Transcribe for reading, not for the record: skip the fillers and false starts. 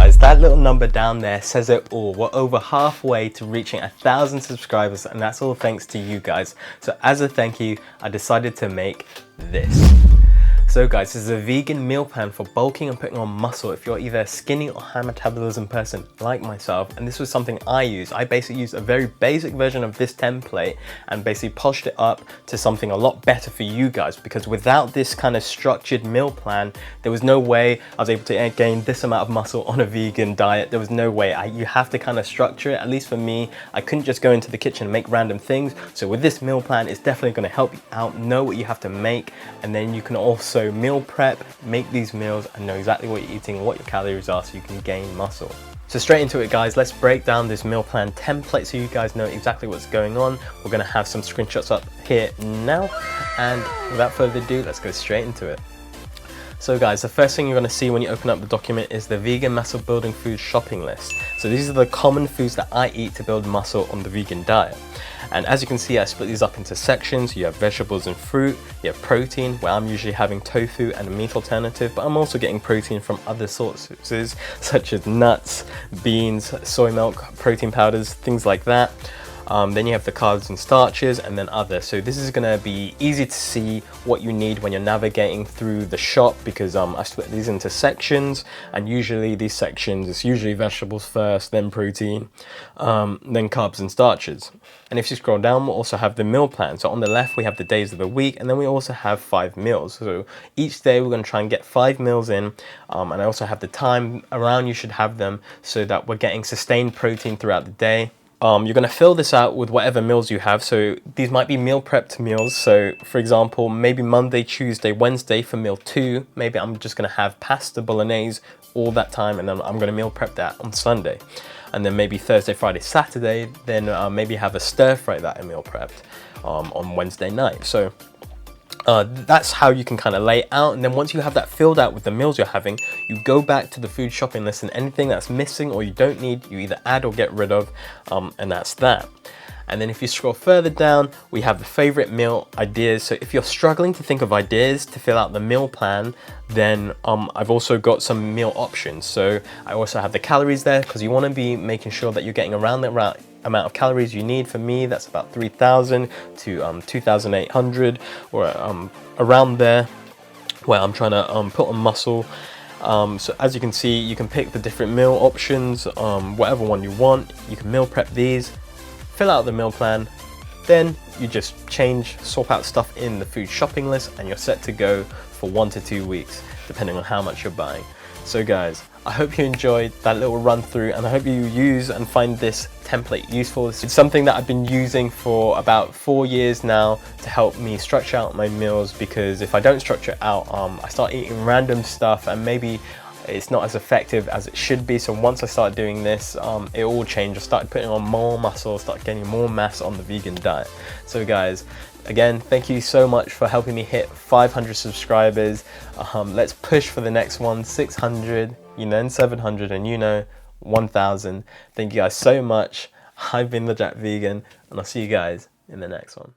guys, that little number down there says it all. We're over halfway to reaching 1,000 subscribers, and that's all thanks to you guys. So as a thank you, I decided to make this. So guys, this is a vegan meal plan for bulking and putting on muscle if you're either a skinny or high metabolism person like myself. And this was something I used. I basically used a very basic version of this template and basically polished it up to something a lot better for you guys, because without this kind of structured meal plan, there was no way I was able to gain this amount of muscle on a vegan diet. There was no way. You have to kind of structure it. At least for me, I couldn't just go into the kitchen and make random things. So with this meal plan, it's definitely going to help you out, know what you have to make, and then you can also meal prep, make these meals and know exactly what you're eating and what your calories are so you can gain muscle. So straight into it guys, let's break down this meal plan template so you guys know exactly what's going on. We're going to have some screenshots up here now, and without further ado, let's go straight into it. So guys, the first thing you're going to see when you open up the document is the vegan muscle building food shopping list. So these are the common foods that I eat to build muscle on the vegan diet. And as you can see, I split these up into sections. You have vegetables and fruit, you have protein, where I'm usually having tofu and a meat alternative, but I'm also getting protein from other sources such as nuts, beans, soy milk, protein powders, things like that. Then you have the carbs and starches, and then other. So this is going to be easy to see what you need when you're navigating through the shop, because I split these into sections, and usually these sections, it's usually vegetables first, then protein, then carbs and starches. And if you scroll down, we'll also have the meal plan. So on the left, we have the days of the week, and then we also have 5 meals. So each day we're going to try and get 5 meals in, and I also have the time around you should have them so that we're getting sustained protein throughout the day. You're going to fill this out with whatever meals you have. So these might be meal prepped meals. So for example, maybe Monday, Tuesday, Wednesday for meal 2, maybe I'm just going to have pasta bolognese all that time, and then I'm going to meal prep that on Sunday. And then maybe Thursday, Friday, Saturday, then maybe have a stir fry that I meal prepped on Wednesday night. So that's how you can kind of lay it out. And then once you have that filled out with the meals you're having, you go back to the food shopping list, and anything that's missing or you don't need, you either add or get rid of, and that's that. And then if you scroll further down, we have the favorite meal ideas. So if you're struggling to think of ideas to fill out the meal plan, then I've also got some meal options. So I also have the calories there, because you want to be making sure that you're getting around the amount of calories you need. For me, that's about 3,000 to 2,800, or around there, where I'm trying to put on muscle. So as you can see, you can pick the different meal options, whatever one you want. You can meal prep these, fill out the meal plan, then you just swap out stuff in the food shopping list, and you're set to go for 1 to 2 weeks, depending on how much you're buying. So guys, I hope you enjoyed that little run through, and I hope you use and find this template useful. It's something that I've been using for about 4 years now to help me structure out my meals, because if I don't structure it out, I start eating random stuff, and maybe it's not as effective as it should be. So once I started doing this, it all changed. I started putting on more muscle, started getting more mass on the vegan diet. So guys, again, thank you so much for helping me hit 500 subscribers. Let's push for the next one, 600, then 700, and 1,000. Thank you guys so much. I've been the Jack Vegan, and I'll see you guys in the next one.